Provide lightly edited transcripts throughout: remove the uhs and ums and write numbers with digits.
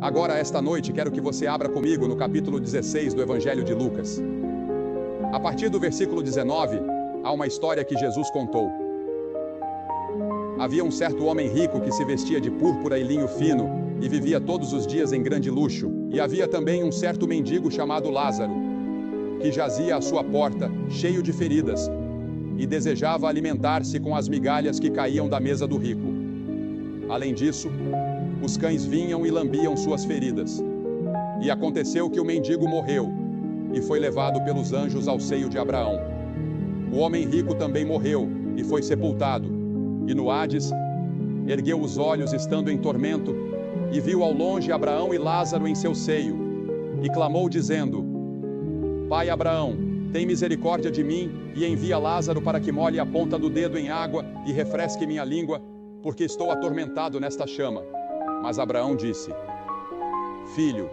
Agora, esta noite, quero que você abra comigo no capítulo 16 do Evangelho de Lucas. A partir do versículo 19, há uma história que Jesus contou. Havia um certo homem rico que se vestia de púrpura e linho fino e vivia todos os dias em grande luxo. E havia também um certo mendigo chamado Lázaro, que jazia à sua porta, cheio de feridas, e desejava alimentar-se com as migalhas que caíam da mesa do rico. Além disso, os cães vinham e lambiam suas feridas. E aconteceu que o mendigo morreu e foi levado pelos anjos ao seio de Abraão. O homem rico também morreu e foi sepultado. E no Hades, ergueu os olhos estando em tormento e viu ao longe Abraão e Lázaro em seu seio. E clamou dizendo: Pai Abraão, tem misericórdia de mim e envia Lázaro para que molhe a ponta do dedo em água e refresque minha língua, porque estou atormentado nesta chama. Mas Abraão disse: Filho,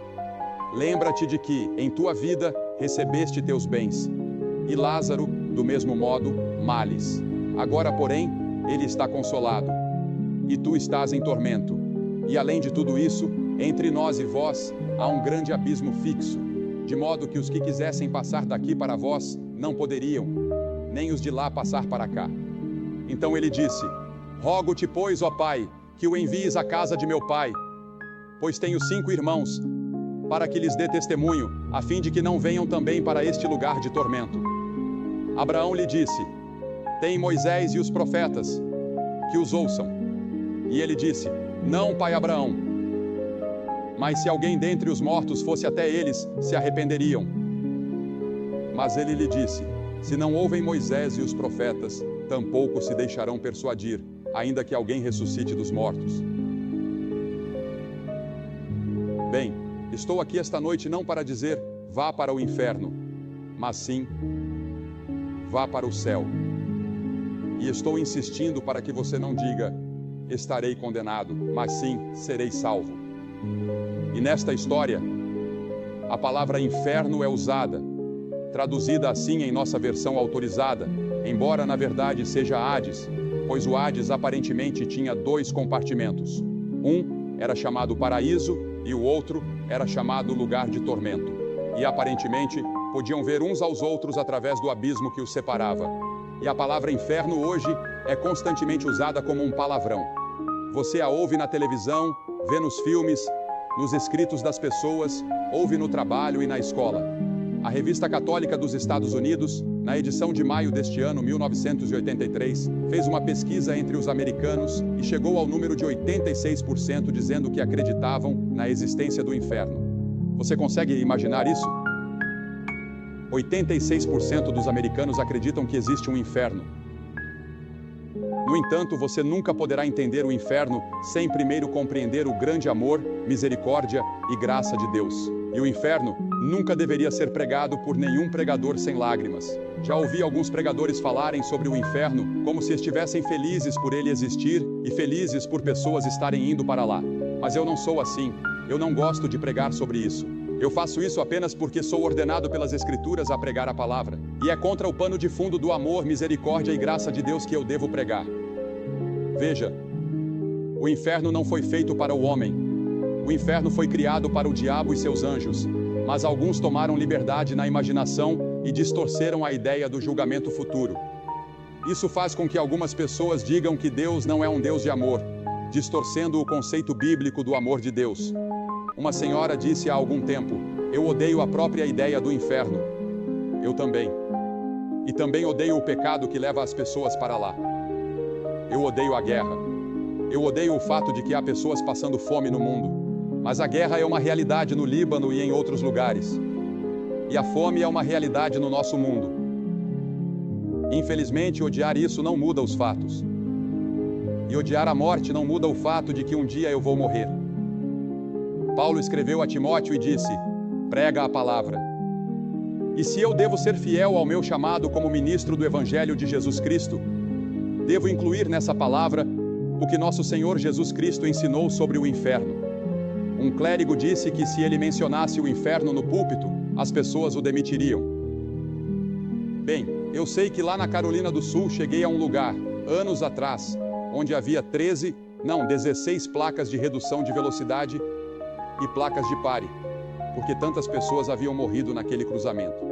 lembra-te de que, em tua vida, recebeste teus bens, e Lázaro, do mesmo modo, males. Agora, porém, ele está consolado, e tu estás em tormento. E além de tudo isso, entre nós e vós, há um grande abismo fixo, de modo que os que quisessem passar daqui para vós, não poderiam, nem os de lá passar para cá. Então ele disse: Rogo-te, pois, ó Pai, que o envies à casa de meu pai, pois tenho 5 irmãos, para que lhes dê testemunho, a fim de que não venham também para este lugar de tormento. Abraão lhe disse: Tem Moisés e os profetas, que os ouçam. E ele disse: Não, pai Abraão. Mas se alguém dentre os mortos fosse até eles, se arrependeriam. Mas ele lhe disse: Se não ouvem Moisés e os profetas, tampouco se deixarão persuadir, ainda que alguém ressuscite dos mortos. Bem, estou aqui esta noite não para dizer, vá para o inferno, mas sim, vá para o céu. E estou insistindo para que você não diga, estarei condenado, mas sim, serei salvo. E nesta história, a palavra inferno é usada, traduzida assim em nossa versão autorizada, embora na verdade seja Hades, pois o Hades aparentemente tinha 2 compartimentos. Um era chamado paraíso e o outro era chamado lugar de tormento. E aparentemente podiam ver uns aos outros através do abismo que os separava. E a palavra inferno hoje é constantemente usada como um palavrão. Você a ouve na televisão, vê nos filmes, nos escritos das pessoas, ouve no trabalho e na escola. A Revista Católica dos Estados Unidos, na edição de maio deste ano, 1983, fez uma pesquisa entre os americanos e chegou ao número de 86% dizendo que acreditavam na existência do inferno. Você consegue imaginar isso? 86% dos americanos acreditam que existe um inferno. No entanto, você nunca poderá entender o inferno sem primeiro compreender o grande amor, misericórdia e graça de Deus. E o inferno nunca deveria ser pregado por nenhum pregador sem lágrimas. Já ouvi alguns pregadores falarem sobre o inferno como se estivessem felizes por ele existir e felizes por pessoas estarem indo para lá. Mas eu não sou assim. Eu não gosto de pregar sobre isso. Eu faço isso apenas porque sou ordenado pelas Escrituras a pregar a palavra. E é contra o pano de fundo do amor, misericórdia e graça de Deus que eu devo pregar. Veja, o inferno não foi feito para o homem. O inferno foi criado para o diabo e seus anjos. Mas alguns tomaram liberdade na imaginação e distorceram a ideia do julgamento futuro. Isso faz com que algumas pessoas digam que Deus não é um Deus de amor, distorcendo o conceito bíblico do amor de Deus. Uma senhora disse há algum tempo: eu odeio a própria ideia do inferno. Eu também. E também odeio o pecado que leva as pessoas para lá. Eu odeio a guerra. Eu odeio o fato de que há pessoas passando fome no mundo. Mas a guerra é uma realidade no Líbano e em outros lugares. E a fome é uma realidade no nosso mundo. Infelizmente, odiar isso não muda os fatos. E odiar a morte não muda o fato de que um dia eu vou morrer. Paulo escreveu a Timóteo e disse: prega a palavra. E se eu devo ser fiel ao meu chamado como ministro do Evangelho de Jesus Cristo, devo incluir nessa palavra o que nosso Senhor Jesus Cristo ensinou sobre o inferno. Um clérigo disse que se ele mencionasse o inferno no púlpito, as pessoas o demitiriam. Bem, eu sei que lá na Carolina do Sul cheguei a um lugar, anos atrás, onde havia 16 placas de redução de velocidade e placas de pare, porque tantas pessoas haviam morrido naquele cruzamento.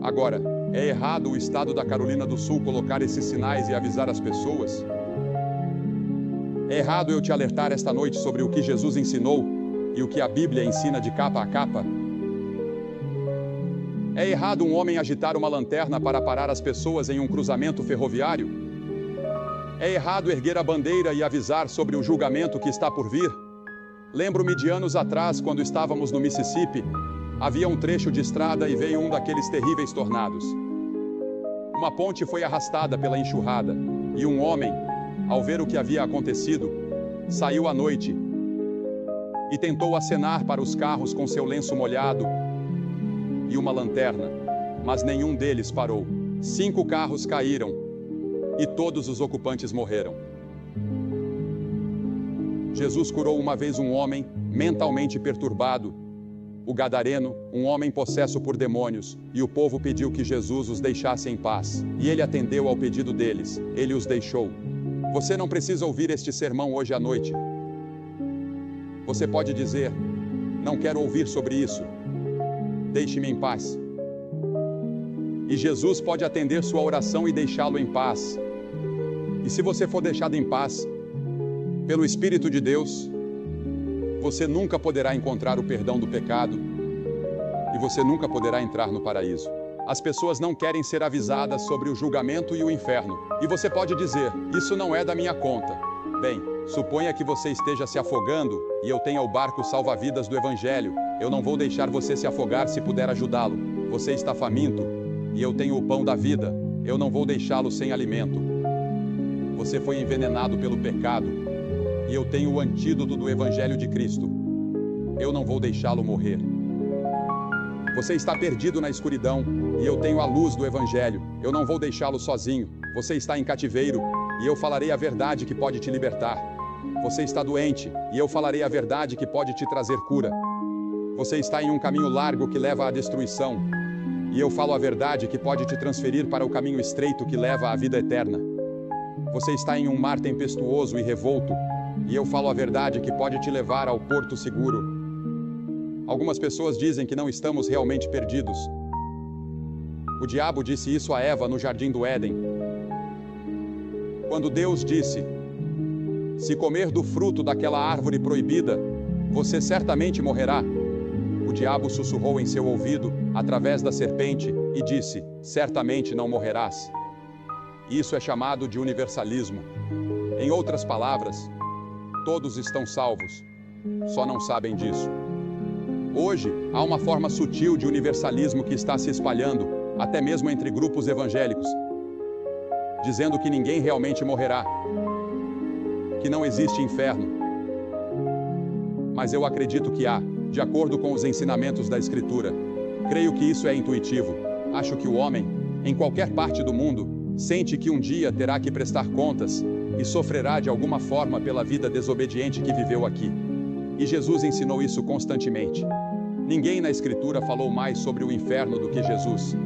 Agora, é errado o estado da Carolina do Sul colocar esses sinais e avisar as pessoas? É errado eu te alertar esta noite sobre o que Jesus ensinou e o que a Bíblia ensina de capa a capa? É errado um homem agitar uma lanterna para parar as pessoas em um cruzamento ferroviário? É errado erguer a bandeira e avisar sobre o julgamento que está por vir? Lembro-me de anos atrás, quando estávamos no Mississippi, havia um trecho de estrada e veio um daqueles terríveis tornados. Uma ponte foi arrastada pela enxurrada, e um homem, ao ver o que havia acontecido, saiu à noite e tentou acenar para os carros com seu lenço molhado e uma lanterna, mas nenhum deles parou. 5 carros caíram e todos os ocupantes morreram. Jesus curou uma vez um homem mentalmente perturbado, o gadareno, um homem possesso por demônios, e o povo pediu que Jesus os deixasse em paz. E ele atendeu ao pedido deles, ele os deixou. Você não precisa ouvir este sermão hoje à noite. Você pode dizer, não quero ouvir sobre isso. Deixe-me em paz. E Jesus pode atender sua oração e deixá-lo em paz. E se você for deixado em paz, pelo Espírito de Deus, você nunca poderá encontrar o perdão do pecado e você nunca poderá entrar no paraíso. As pessoas não querem ser avisadas sobre o julgamento e o inferno. E você pode dizer, isso não é da minha conta. Bem, suponha que você esteja se afogando e eu tenha o barco salva-vidas do Evangelho. Eu não vou deixar você se afogar se puder ajudá-lo. Você está faminto e eu tenho o pão da vida. Eu não vou deixá-lo sem alimento. Você foi envenenado pelo pecado e eu tenho o antídoto do Evangelho de Cristo. Eu não vou deixá-lo morrer. Você está perdido na escuridão e eu tenho a luz do Evangelho. Eu não vou deixá-lo sozinho. Você está em cativeiro e eu falarei a verdade que pode te libertar. Você está doente e eu falarei a verdade que pode te trazer cura. Você está em um caminho largo que leva à destruição e eu falo a verdade que pode te transferir para o caminho estreito que leva à vida eterna. Você está em um mar tempestuoso e revolto e eu falo a verdade que pode te levar ao porto seguro. Algumas pessoas dizem que não estamos realmente perdidos. O diabo disse isso a Eva no jardim do Éden. Quando Deus disse, se comer do fruto daquela árvore proibida, você certamente morrerá. O diabo sussurrou em seu ouvido, através da serpente, e disse, certamente não morrerás. Isso é chamado de universalismo. Em outras palavras, todos estão salvos, só não sabem disso. Hoje, há uma forma sutil de universalismo que está se espalhando, até mesmo entre grupos evangélicos, dizendo que ninguém realmente morrerá, que não existe inferno. Mas eu acredito que há, de acordo com os ensinamentos da Escritura. Creio que isso é intuitivo. Acho que o homem, em qualquer parte do mundo, sente que um dia terá que prestar contas e sofrerá de alguma forma pela vida desobediente que viveu aqui. E Jesus ensinou isso constantemente. Ninguém na Escritura falou mais sobre o inferno do que Jesus.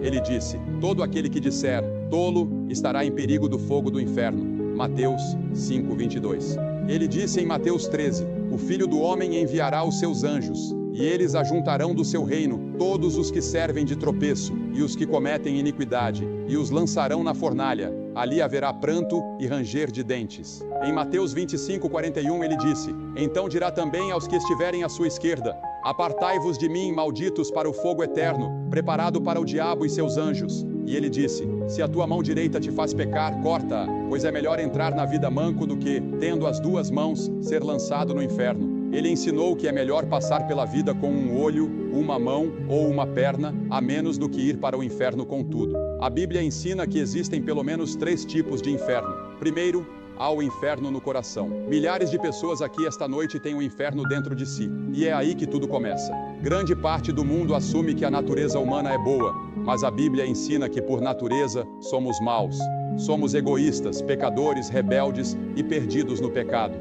Ele disse, todo aquele que disser, tolo, estará em perigo do fogo do inferno. Mateus 5:22. Ele disse em Mateus 13, o Filho do Homem enviará os seus anjos, e eles ajuntarão do seu reino todos os que servem de tropeço, e os que cometem iniquidade, e os lançarão na fornalha. Ali haverá pranto e ranger de dentes. Em Mateus 25:41 ele disse, então dirá também aos que estiverem à sua esquerda, apartai-vos de mim, malditos, para o fogo eterno, preparado para o diabo e seus anjos. E ele disse, se a tua mão direita te faz pecar, corta-a, pois é melhor entrar na vida manco do que, tendo as 2 mãos, ser lançado no inferno. Ele ensinou que é melhor passar pela vida com um olho, uma mão ou uma perna, a menos do que ir para o inferno com tudo. A Bíblia ensina que existem pelo menos 3 tipos de inferno. Primeiro, há o inferno no coração. Milhares de pessoas aqui esta noite têm um inferno dentro de si. E é aí que tudo começa. Grande parte do mundo assume que a natureza humana é boa, mas a Bíblia ensina que por natureza somos maus. Somos egoístas, pecadores, rebeldes e perdidos no pecado.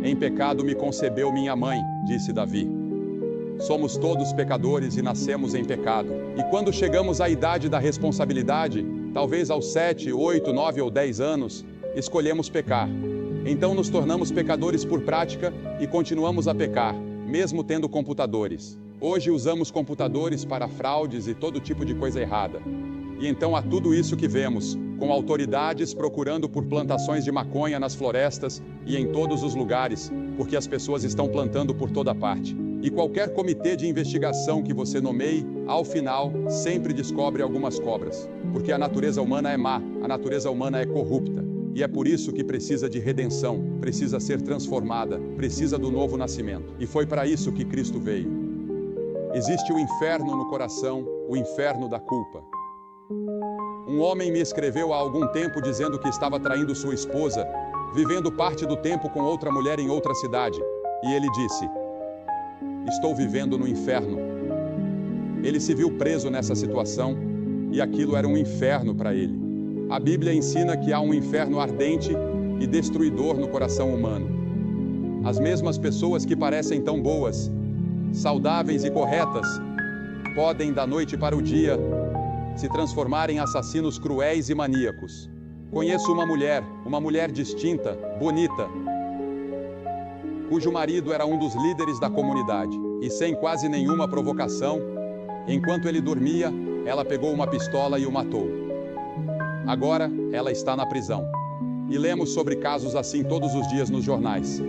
Em pecado me concebeu minha mãe, disse Davi. Somos todos pecadores e nascemos em pecado. E quando chegamos à idade da responsabilidade, talvez aos 7, 8, 9 ou 10 anos, escolhemos pecar. Então nos tornamos pecadores por prática e continuamos a pecar, mesmo tendo computadores. Hoje usamos computadores para fraudes e todo tipo de coisa errada. E então há tudo isso que vemos, com autoridades procurando por plantações de maconha nas florestas e em todos os lugares, porque as pessoas estão plantando por toda parte. E qualquer comitê de investigação que você nomeie, ao final, sempre descobre algumas cobras. Porque a natureza humana é má, a natureza humana é corrupta. E é por isso que precisa de redenção, precisa ser transformada, precisa do novo nascimento. E foi para isso que Cristo veio. Existe o inferno no coração, o inferno da culpa. Um homem me escreveu há algum tempo dizendo que estava traindo sua esposa, vivendo parte do tempo com outra mulher em outra cidade. E ele disse: estou vivendo no inferno. Ele se viu preso nessa situação e aquilo era um inferno para ele. A Bíblia ensina que há um inferno ardente e destruidor no coração humano. As mesmas pessoas que parecem tão boas, saudáveis e corretas, podem da noite para o dia se transformar em assassinos cruéis e maníacos. Conheço uma mulher distinta, bonita, cujo marido era um dos líderes da comunidade, e sem quase nenhuma provocação, enquanto ele dormia, ela pegou uma pistola e o matou. Agora, ela está na prisão. E lemos sobre casos assim todos os dias nos jornais.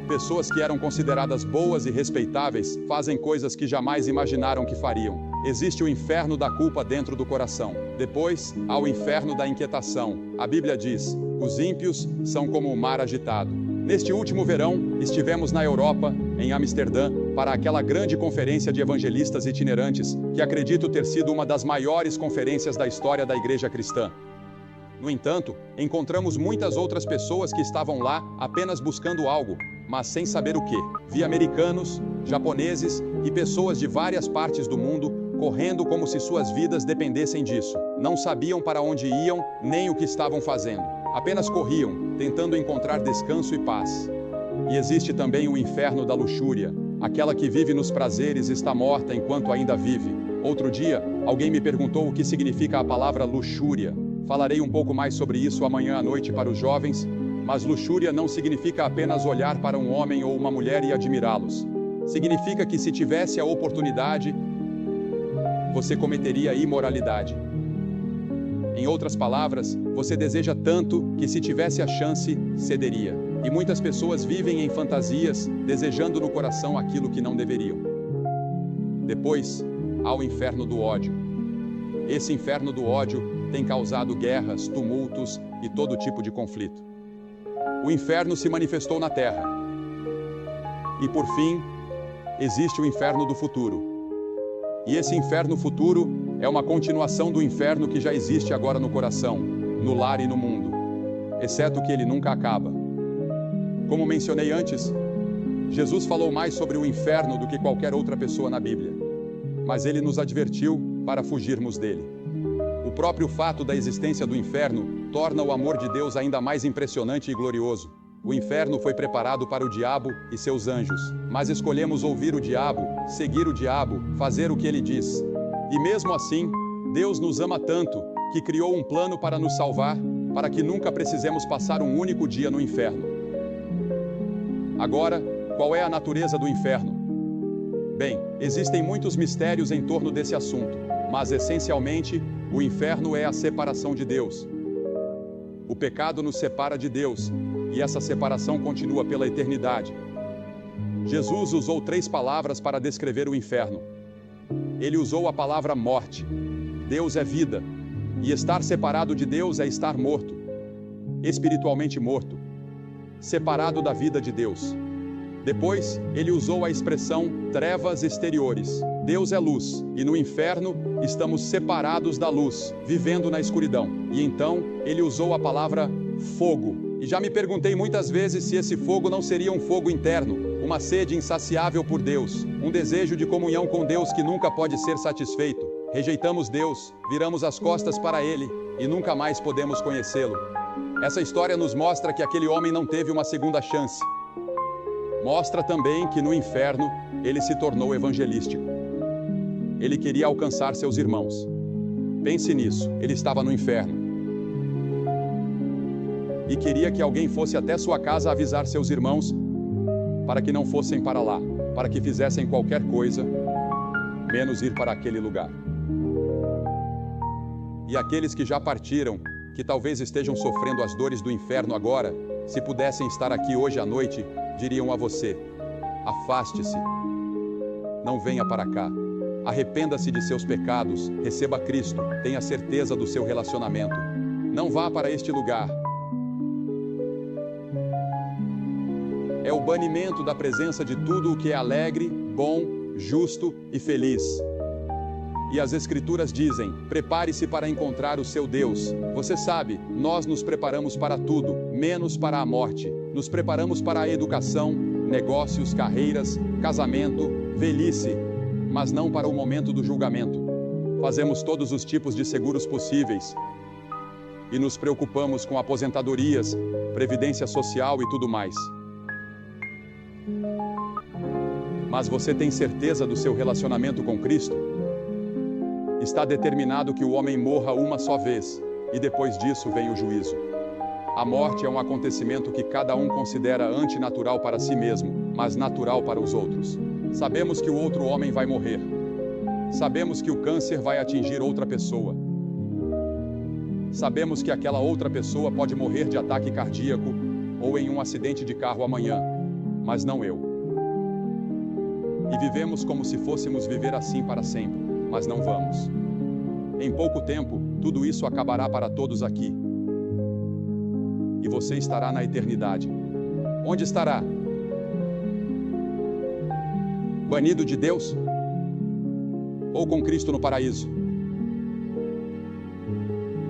Pessoas que eram consideradas boas e respeitáveis fazem coisas que jamais imaginaram que fariam. Existe o inferno da culpa dentro do coração. Depois, há o inferno da inquietação. A Bíblia diz: os ímpios são como o mar agitado. Neste último verão, estivemos na Europa, em Amsterdã, para aquela grande conferência de evangelistas itinerantes, que acredito ter sido uma das maiores conferências da história da igreja cristã. No entanto, encontramos muitas outras pessoas que estavam lá apenas buscando algo, mas sem saber o que. Vi americanos, japoneses e pessoas de várias partes do mundo correndo como se suas vidas dependessem disso. Não sabiam para onde iam, nem o que estavam fazendo. Apenas corriam, tentando encontrar descanso e paz. E existe também o inferno da luxúria. Aquela que vive nos prazeres está morta enquanto ainda vive. Outro dia, alguém me perguntou o que significa a palavra luxúria. Falarei um pouco mais sobre isso amanhã à noite para os jovens, mas luxúria não significa apenas olhar para um homem ou uma mulher e admirá-los. Significa que se tivesse a oportunidade, você cometeria imoralidade. Em outras palavras, você deseja tanto que se tivesse a chance, cederia. E muitas pessoas vivem em fantasias, desejando no coração aquilo que não deveriam. Depois, há o inferno do ódio. Esse inferno do ódio tem causado guerras, tumultos e todo tipo de conflito. O inferno se manifestou na terra. E por fim, existe o inferno do futuro. E esse inferno futuro é uma continuação do inferno que já existe agora no coração, no lar e no mundo, exceto que ele nunca acaba. Como mencionei antes, Jesus falou mais sobre o inferno do que qualquer outra pessoa na Bíblia, mas ele nos advertiu para fugirmos dele. O próprio fato da existência do inferno torna o amor de Deus ainda mais impressionante e glorioso. O inferno foi preparado para o diabo e seus anjos, mas escolhemos ouvir o diabo, seguir o diabo, fazer o que ele diz. E mesmo assim, Deus nos ama tanto que criou um plano para nos salvar, para que nunca precisemos passar um único dia no inferno. Agora, qual é a natureza do inferno? Bem, existem muitos mistérios em torno desse assunto, mas essencialmente, o inferno é a separação de Deus. O pecado nos separa de Deus, e essa separação continua pela eternidade. Jesus usou 3 palavras para descrever o inferno. Ele usou a palavra morte. Deus é vida, e estar separado de Deus é estar morto, espiritualmente morto, separado da vida de Deus. Depois, ele usou a expressão trevas exteriores. Deus é luz, e no inferno estamos separados da luz, vivendo na escuridão. E então, ele usou a palavra fogo. E já me perguntei muitas vezes se esse fogo não seria um fogo interno, uma sede insaciável por Deus, um desejo de comunhão com Deus que nunca pode ser satisfeito. Rejeitamos Deus, viramos as costas para Ele, e nunca mais podemos conhecê-lo. Essa história nos mostra que aquele homem não teve uma segunda chance. Mostra também que no inferno, ele se tornou evangelístico. Ele queria alcançar seus irmãos. Pense nisso, ele estava no inferno. e queria que alguém fosse até sua casa avisar seus irmãos para que não fossem para lá, para que fizessem qualquer coisa, menos ir para aquele lugar. E aqueles que já partiram, que talvez estejam sofrendo as dores do inferno agora, se pudessem estar aqui hoje à noite, diriam a você: afaste-se, não venha para cá. Arrependa-se de seus pecados, receba Cristo, tenha certeza do seu relacionamento. Não vá para este lugar. É o banimento da presença de tudo o que é alegre, bom, justo e feliz. E as Escrituras dizem: prepare-se para encontrar o seu Deus. Você sabe, nós nos preparamos para tudo, menos para a morte. Nos preparamos para a educação, negócios, carreiras, casamento, velhice, mas não para o momento do julgamento. Fazemos todos os tipos de seguros possíveis e nos preocupamos com aposentadorias, previdência social e tudo mais. Mas você tem certeza do seu relacionamento com Cristo? Está determinado que o homem morra uma só vez, e depois disso vem o juízo. A morte é um acontecimento que cada um considera antinatural para si mesmo, mas natural para os outros. Sabemos que o outro homem vai morrer. Sabemos que o câncer vai atingir outra pessoa. Sabemos que aquela outra pessoa pode morrer de ataque cardíaco ou em um acidente de carro amanhã, mas não eu. E vivemos como se fôssemos viver assim para sempre, mas não vamos. Em pouco tempo, tudo isso acabará para todos aqui. E você estará na eternidade. Onde estará? Banido de Deus? Ou com Cristo no paraíso?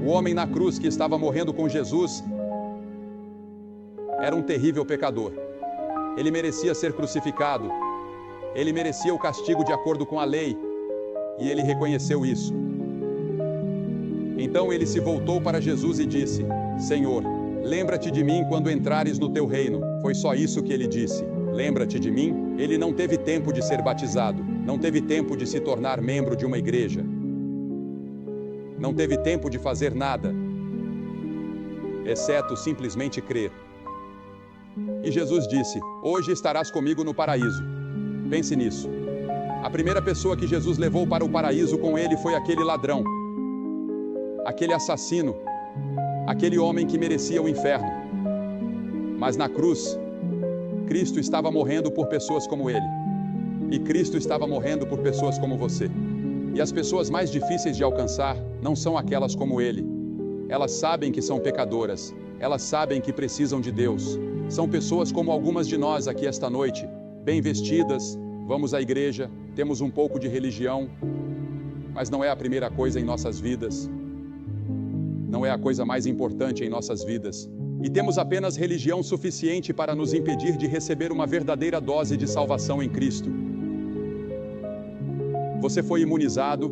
O homem na cruz que estava morrendo com Jesus era um terrível pecador. Ele merecia ser crucificado. Ele merecia o castigo de acordo com a lei. E ele reconheceu isso. Então ele se voltou para Jesus e disse: Senhor, lembra-te de mim quando entrares no teu reino. Foi só isso que ele disse. Lembra-te de mim? Ele não teve tempo de ser batizado. Não teve tempo de se tornar membro de uma igreja. Não teve tempo de fazer nada, exceto simplesmente crer. E Jesus disse: hoje estarás comigo no paraíso. Pense nisso. A primeira pessoa que Jesus levou para o paraíso com ele foi aquele ladrão, aquele assassino, aquele homem que merecia o inferno. Mas na cruz, Cristo estava morrendo por pessoas como ele. E Cristo estava morrendo por pessoas como você. E as pessoas mais difíceis de alcançar não são aquelas como ele. Elas sabem que são pecadoras. Elas sabem que precisam de Deus. São pessoas como algumas de nós aqui esta noite, bem vestidas, vamos à igreja, temos um pouco de religião, mas não é a primeira coisa em nossas vidas. Não é a coisa mais importante em nossas vidas. E temos apenas religião suficiente para nos impedir de receber uma verdadeira dose de salvação em Cristo. Você foi imunizado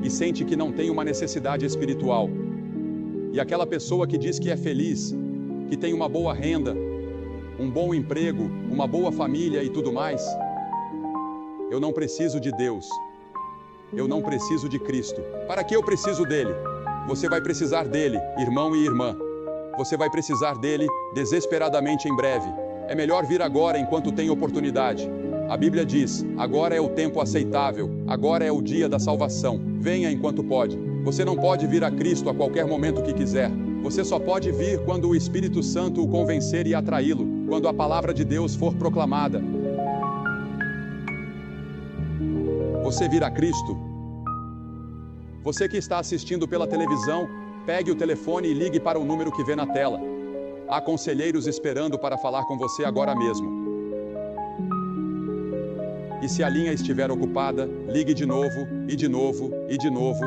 e sente que não tem uma necessidade espiritual. E aquela pessoa que diz que é feliz, que tem uma boa renda, um bom emprego, uma boa família e tudo mais. Eu não preciso de Deus. Eu não preciso de Cristo. Para que eu preciso dele? Você vai precisar dele, irmão e irmã. Você vai precisar dele desesperadamente em breve. É melhor vir agora enquanto tem oportunidade. A Bíblia diz: agora é o tempo aceitável, agora é o dia da salvação. Venha enquanto pode. Você não pode vir a Cristo a qualquer momento que quiser. Você só pode vir quando o Espírito Santo o convencer e atraí-lo, quando a palavra de Deus for proclamada. Você vir a Cristo? Você que está assistindo pela televisão, pegue o telefone e ligue para o número que vê na tela. Há conselheiros esperando para falar com você agora mesmo. E se a linha estiver ocupada, ligue de novo, e de novo, e de novo.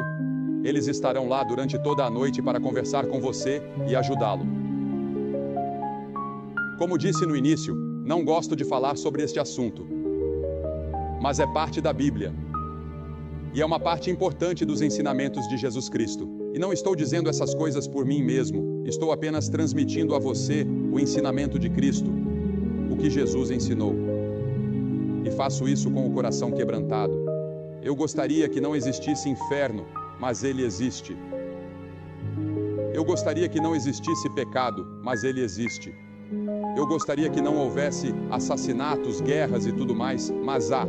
Eles estarão lá durante toda a noite para conversar com você e ajudá-lo. Como disse no início, não gosto de falar sobre este assunto. Mas é parte da Bíblia. E é uma parte importante dos ensinamentos de Jesus Cristo. E não estou dizendo essas coisas por mim mesmo. Estou apenas transmitindo a você o ensinamento de Cristo, o que Jesus ensinou. E faço isso com o coração quebrantado. Eu gostaria que não existisse inferno, mas ele existe. Eu gostaria que não existisse pecado, mas ele existe. Eu gostaria que não houvesse assassinatos, guerras e tudo mais, mas há.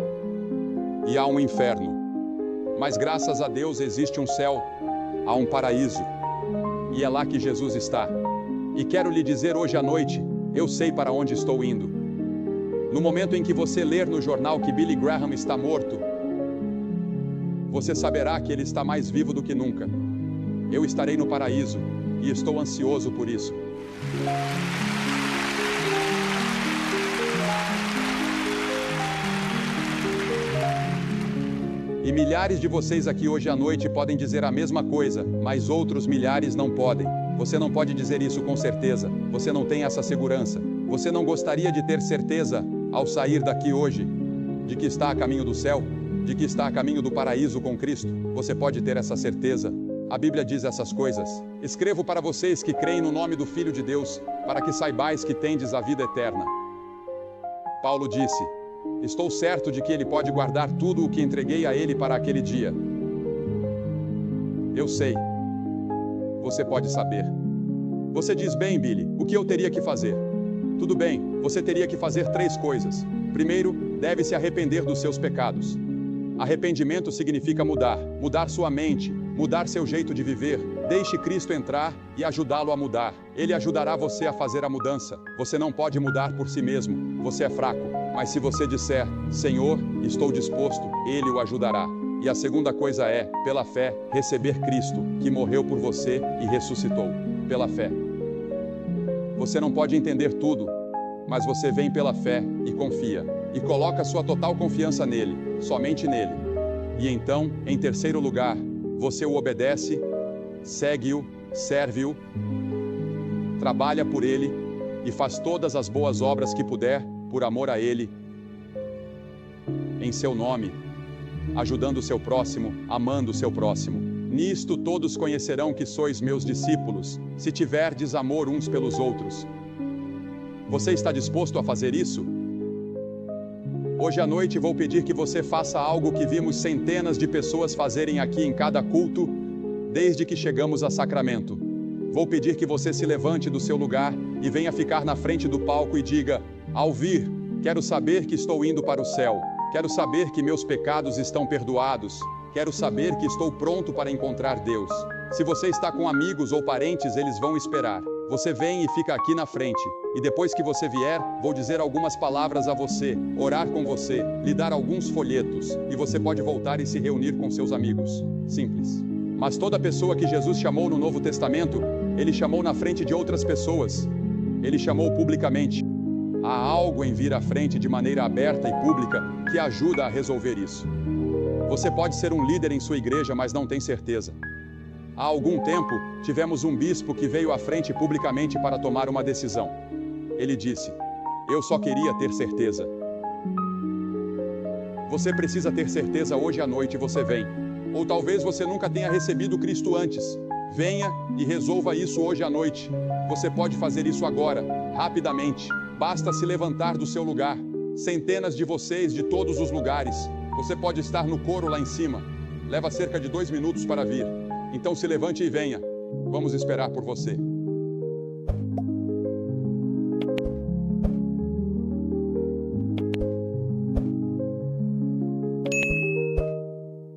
E há um inferno. Mas graças a Deus existe um céu, há um paraíso. E é lá que Jesus está. E quero lhe dizer hoje à noite, eu sei para onde estou indo. No momento em que você ler no jornal que Billy Graham está morto, você saberá que ele está mais vivo do que nunca. Eu estarei no paraíso e estou ansioso por isso. E milhares de vocês aqui hoje à noite podem dizer a mesma coisa, mas outros milhares não podem. Você não pode dizer isso com certeza. Você não tem essa segurança. Você não gostaria de ter certeza, ao sair daqui hoje, de que está a caminho do céu? De que está a caminho do paraíso com Cristo? Você pode ter essa certeza. A Bíblia diz essas coisas. Escrevo para vocês que creem no nome do Filho de Deus, para que saibais que tendes a vida eterna. Paulo disse: estou certo de que ele pode guardar tudo o que entreguei a ele para aquele dia. Eu sei. Você pode saber. Você diz: bem, Billy, o que eu teria que fazer? Tudo bem, você teria que fazer 3 coisas. Primeiro, deve se arrepender dos seus pecados. Arrependimento significa mudar sua mente, mudar seu jeito de viver. Deixe Cristo entrar e ajudá-lo a mudar. Ele ajudará você a fazer a mudança. Você não pode mudar por si mesmo, você é fraco. Mas se você disser: Senhor, estou disposto, Ele o ajudará. E a segunda coisa é, pela fé, receber Cristo, que morreu por você e ressuscitou. Pela fé. Você não pode entender tudo, mas você vem pela fé e confia. E coloca sua total confiança nele, somente nele. E então, em terceiro lugar, você o obedece, segue-o, serve-o, trabalha por ele e faz todas as boas obras que puder, por amor a ele, em seu nome, ajudando o seu próximo, amando o seu próximo. Nisto todos conhecerão que sois meus discípulos, se tiverdes amor uns pelos outros. Você está disposto a fazer isso? Hoje à noite vou pedir que você faça algo que vimos centenas de pessoas fazerem aqui em cada culto, desde que chegamos a Sacramento. Vou pedir que você se levante do seu lugar e venha ficar na frente do palco e diga: ao vir, quero saber que estou indo para o céu. Quero saber que meus pecados estão perdoados. Quero saber que estou pronto para encontrar Deus. Se você está com amigos ou parentes, eles vão esperar. Você vem e fica aqui na frente. E depois que você vier, vou dizer algumas palavras a você, orar com você, lhe dar alguns folhetos, e você pode voltar e se reunir com seus amigos. Simples. Mas toda pessoa que Jesus chamou no Novo Testamento, Ele chamou na frente de outras pessoas. Ele chamou publicamente. Há algo em vir à frente de maneira aberta e pública que ajuda a resolver isso. Você pode ser um líder em sua igreja, mas não tem certeza. Há algum tempo, tivemos um bispo que veio à frente publicamente para tomar uma decisão. Ele disse: eu só queria ter certeza. Você precisa ter certeza hoje à noite e você vem. Ou talvez você nunca tenha recebido Cristo antes. Venha e resolva isso hoje à noite. Você pode fazer isso agora, rapidamente. Basta se levantar do seu lugar. Centenas de vocês de todos os lugares. Você pode estar no coro lá em cima. Leva cerca de 2 minutos para vir. Então se levante e venha. Vamos esperar por você.